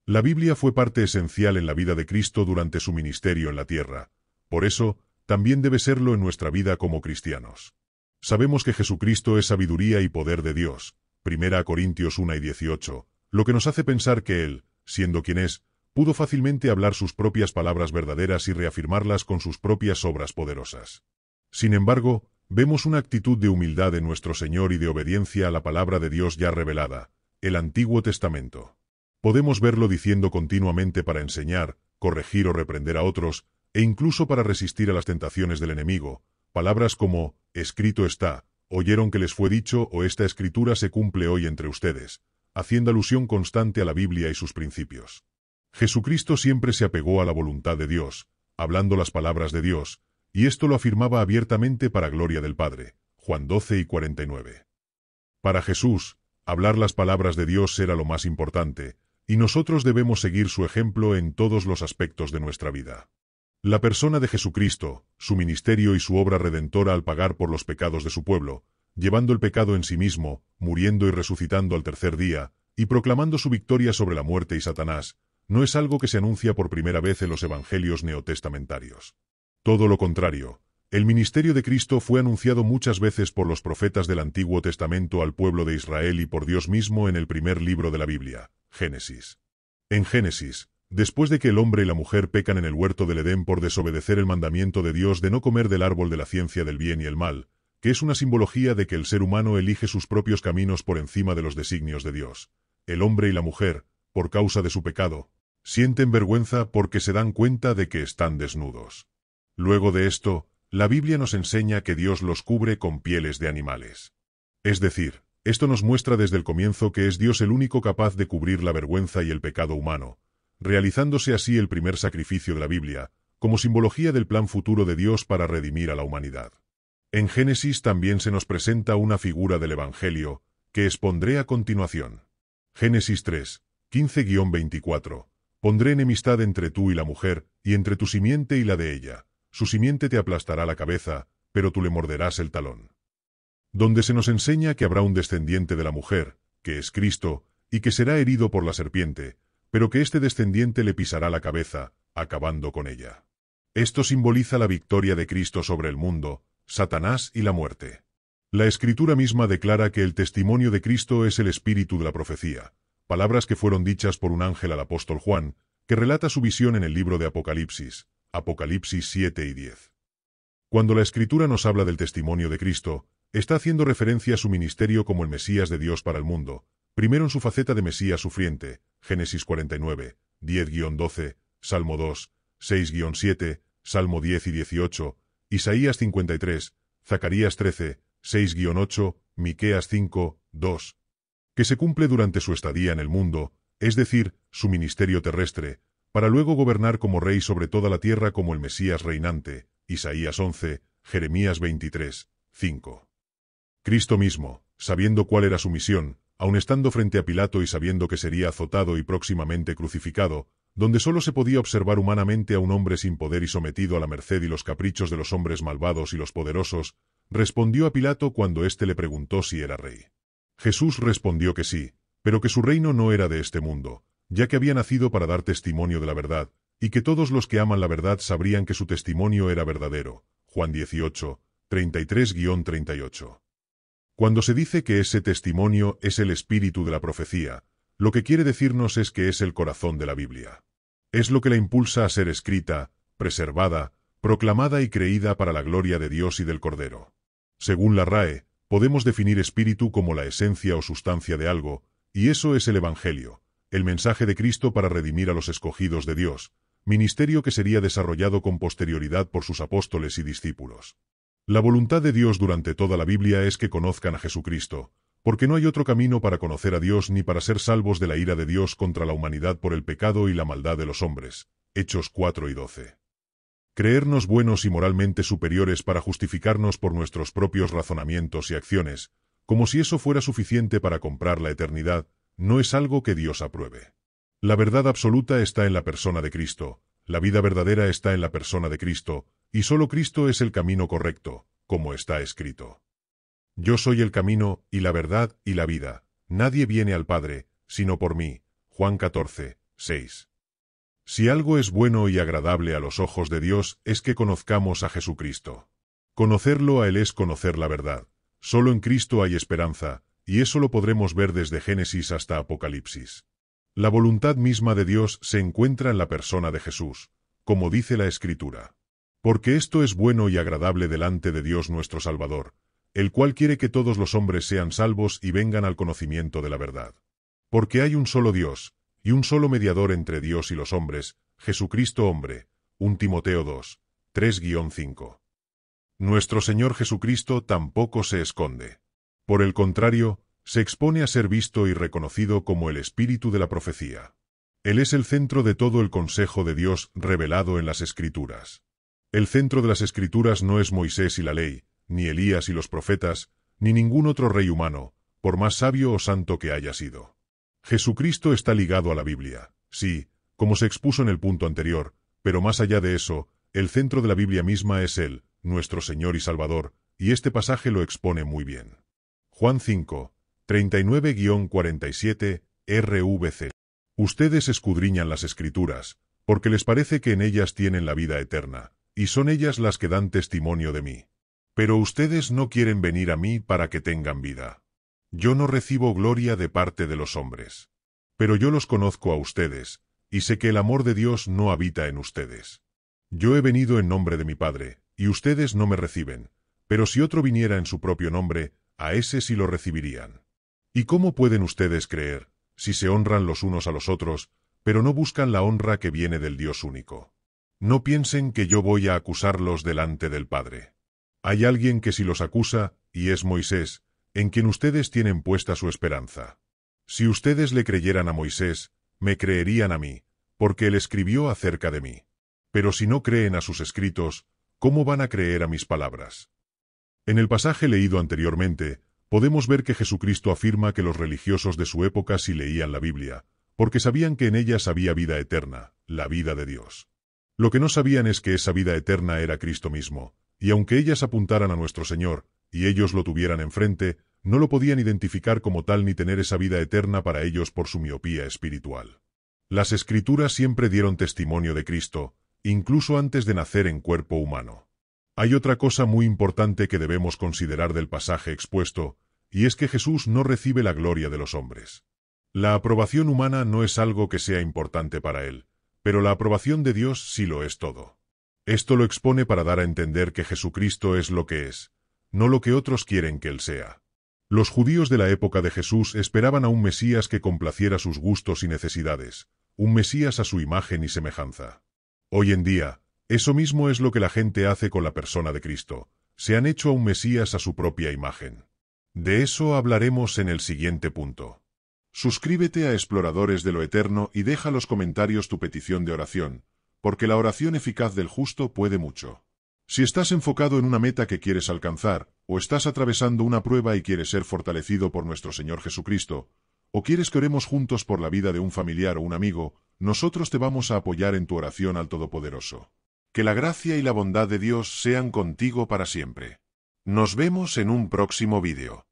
La Biblia fue parte esencial en la vida de Cristo durante su ministerio en la tierra. Por eso, también debe serlo en nuestra vida como cristianos. Sabemos que Jesucristo es sabiduría y poder de Dios. 1 Corintios 1:18, lo que nos hace pensar que Él, siendo quien es, pudo fácilmente hablar sus propias palabras verdaderas y reafirmarlas con sus propias obras poderosas. Sin embargo, vemos una actitud de humildad en nuestro Señor y de obediencia a la palabra de Dios ya revelada, el Antiguo Testamento. Podemos verlo diciendo continuamente para enseñar, corregir o reprender a otros, e incluso para resistir a las tentaciones del enemigo, palabras como, escrito está, oyeron que les fue dicho o esta escritura se cumple hoy entre ustedes, haciendo alusión constante a la Biblia y sus principios. Jesucristo siempre se apegó a la voluntad de Dios, hablando las palabras de Dios, y esto lo afirmaba abiertamente para gloria del Padre. Juan 12:49. Para Jesús, hablar las palabras de Dios era lo más importante, y nosotros debemos seguir su ejemplo en todos los aspectos de nuestra vida. La persona de Jesucristo, su ministerio y su obra redentora al pagar por los pecados de su pueblo, llevando el pecado en sí mismo, muriendo y resucitando al tercer día, y proclamando su victoria sobre la muerte y Satanás, no es algo que se anuncia por primera vez en los evangelios neotestamentarios. Todo lo contrario, el ministerio de Cristo fue anunciado muchas veces por los profetas del Antiguo Testamento al pueblo de Israel y por Dios mismo en el primer libro de la Biblia, Génesis. En Génesis, después de que el hombre y la mujer pecan en el huerto del Edén por desobedecer el mandamiento de Dios de no comer del árbol de la ciencia del bien y el mal, que es una simbología de que el ser humano elige sus propios caminos por encima de los designios de Dios, el hombre y la mujer, por causa de su pecado, sienten vergüenza porque se dan cuenta de que están desnudos. Luego de esto, la Biblia nos enseña que Dios los cubre con pieles de animales. Es decir, esto nos muestra desde el comienzo que es Dios el único capaz de cubrir la vergüenza y el pecado humano, realizándose así el primer sacrificio de la Biblia, como simbología del plan futuro de Dios para redimir a la humanidad. En Génesis también se nos presenta una figura del Evangelio, que expondré a continuación. Génesis 3, 15-24. Pondré enemistad entre tú y la mujer, y entre tu simiente y la de ella. Su simiente te aplastará la cabeza, pero tú le morderás el talón. Donde se nos enseña que habrá un descendiente de la mujer, que es Cristo, y que será herido por la serpiente, pero que este descendiente le pisará la cabeza, acabando con ella. Esto simboliza la victoria de Cristo sobre el mundo, Satanás y la muerte. La Escritura misma declara que el testimonio de Cristo es el espíritu de la profecía, palabras que fueron dichas por un ángel al apóstol Juan, que relata su visión en el libro de Apocalipsis, Apocalipsis 7 y 10. Cuando la Escritura nos habla del testimonio de Cristo, está haciendo referencia a su ministerio como el Mesías de Dios para el mundo, primero en su faceta de Mesías sufriente, Génesis 49, 10-12, Salmo 2, 6-7, Salmo 10 y 18, Isaías 53, Zacarías 13, 6-8, Miqueas 5, 2, que se cumple durante su estadía en el mundo, es decir, su ministerio terrestre, para luego gobernar como rey sobre toda la tierra como el Mesías reinante, Isaías 11, Jeremías 23, 5. Cristo mismo, sabiendo cuál era su misión, aun estando frente a Pilato y sabiendo que sería azotado y próximamente crucificado, donde solo se podía observar humanamente a un hombre sin poder y sometido a la merced y los caprichos de los hombres malvados y los poderosos, respondió a Pilato cuando éste le preguntó si era rey. Jesús respondió que sí, pero que su reino no era de este mundo, ya que había nacido para dar testimonio de la verdad, y que todos los que aman la verdad sabrían que su testimonio era verdadero. Juan 18, 33-38. Cuando se dice que ese testimonio es el espíritu de la profecía, lo que quiere decirnos es que es el corazón de la Biblia. Es lo que la impulsa a ser escrita, preservada, proclamada y creída para la gloria de Dios y del Cordero. Según la RAE, podemos definir espíritu como la esencia o sustancia de algo, y eso es el Evangelio, el mensaje de Cristo para redimir a los escogidos de Dios, ministerio que sería desarrollado con posterioridad por sus apóstoles y discípulos. La voluntad de Dios durante toda la Biblia es que conozcan a Jesucristo, porque no hay otro camino para conocer a Dios ni para ser salvos de la ira de Dios contra la humanidad por el pecado y la maldad de los hombres. Hechos 4 y 12. Creernos buenos y moralmente superiores para justificarnos por nuestros propios razonamientos y acciones, como si eso fuera suficiente para comprar la eternidad, no es algo que Dios apruebe. La verdad absoluta está en la persona de Cristo, la vida verdadera está en la persona de Cristo, y solo Cristo es el camino correcto, como está escrito. Yo soy el camino, y la verdad, y la vida. Nadie viene al Padre, sino por mí. Juan 14, 6. Si algo es bueno y agradable a los ojos de Dios es que conozcamos a Jesucristo. Conocerlo a Él es conocer la verdad. Solo en Cristo hay esperanza, y eso lo podremos ver desde Génesis hasta Apocalipsis. La voluntad misma de Dios se encuentra en la persona de Jesús, como dice la Escritura. Porque esto es bueno y agradable delante de Dios nuestro Salvador, el cual quiere que todos los hombres sean salvos y vengan al conocimiento de la verdad. Porque hay un solo Dios, y un solo mediador entre Dios y los hombres, Jesucristo hombre. 1 Timoteo 2, 3-5. Nuestro Señor Jesucristo tampoco se esconde. Por el contrario, se expone a ser visto y reconocido como el espíritu de la profecía. Él es el centro de todo el consejo de Dios revelado en las Escrituras. El centro de las Escrituras no es Moisés y la ley, ni Elías y los profetas, ni ningún otro rey humano, por más sabio o santo que haya sido. Jesucristo está ligado a la Biblia, sí, como se expuso en el punto anterior, pero más allá de eso, el centro de la Biblia misma es Él, nuestro Señor y Salvador, y este pasaje lo expone muy bien. Juan 5, 39-47, RVC. Ustedes escudriñan las Escrituras, porque les parece que en ellas tienen la vida eterna, y son ellas las que dan testimonio de mí. Pero ustedes no quieren venir a mí para que tengan vida. Yo no recibo gloria de parte de los hombres. Pero yo los conozco a ustedes, y sé que el amor de Dios no habita en ustedes. Yo he venido en nombre de mi Padre, y ustedes no me reciben, pero si otro viniera en su propio nombre, a ese sí lo recibirían. ¿Y cómo pueden ustedes creer, si se honran los unos a los otros, pero no buscan la honra que viene del Dios único? No piensen que yo voy a acusarlos delante del Padre. Hay alguien que sí los acusa, y es Moisés, en quien ustedes tienen puesta su esperanza. Si ustedes le creyeran a Moisés, me creerían a mí, porque él escribió acerca de mí. Pero si no creen a sus escritos, ¿cómo van a creer a mis palabras? En el pasaje leído anteriormente, podemos ver que Jesucristo afirma que los religiosos de su época sí leían la Biblia, porque sabían que en ellas había vida eterna, la vida de Dios. Lo que no sabían es que esa vida eterna era Cristo mismo, y aunque ellas apuntaran a nuestro Señor, y ellos lo tuvieran enfrente, no lo podían identificar como tal ni tener esa vida eterna para ellos por su miopía espiritual. Las Escrituras siempre dieron testimonio de Cristo, incluso antes de nacer en cuerpo humano. Hay otra cosa muy importante que debemos considerar del pasaje expuesto, y es que Jesús no recibe la gloria de los hombres. La aprobación humana no es algo que sea importante para él, pero la aprobación de Dios sí lo es todo. Esto lo expone para dar a entender que Jesucristo es lo que es, no lo que otros quieren que él sea. Los judíos de la época de Jesús esperaban a un Mesías que complaciera sus gustos y necesidades, un Mesías a su imagen y semejanza. Hoy en día, eso mismo es lo que la gente hace con la persona de Cristo, se han hecho a un Mesías a su propia imagen. De eso hablaremos en el siguiente punto. Suscríbete a Exploradores de lo Eterno y deja en los comentarios tu petición de oración, porque la oración eficaz del justo puede mucho. Si estás enfocado en una meta que quieres alcanzar, o estás atravesando una prueba y quieres ser fortalecido por nuestro Señor Jesucristo, o quieres que oremos juntos por la vida de un familiar o un amigo, nosotros te vamos a apoyar en tu oración al Todopoderoso. Que la gracia y la bondad de Dios sean contigo para siempre. Nos vemos en un próximo vídeo.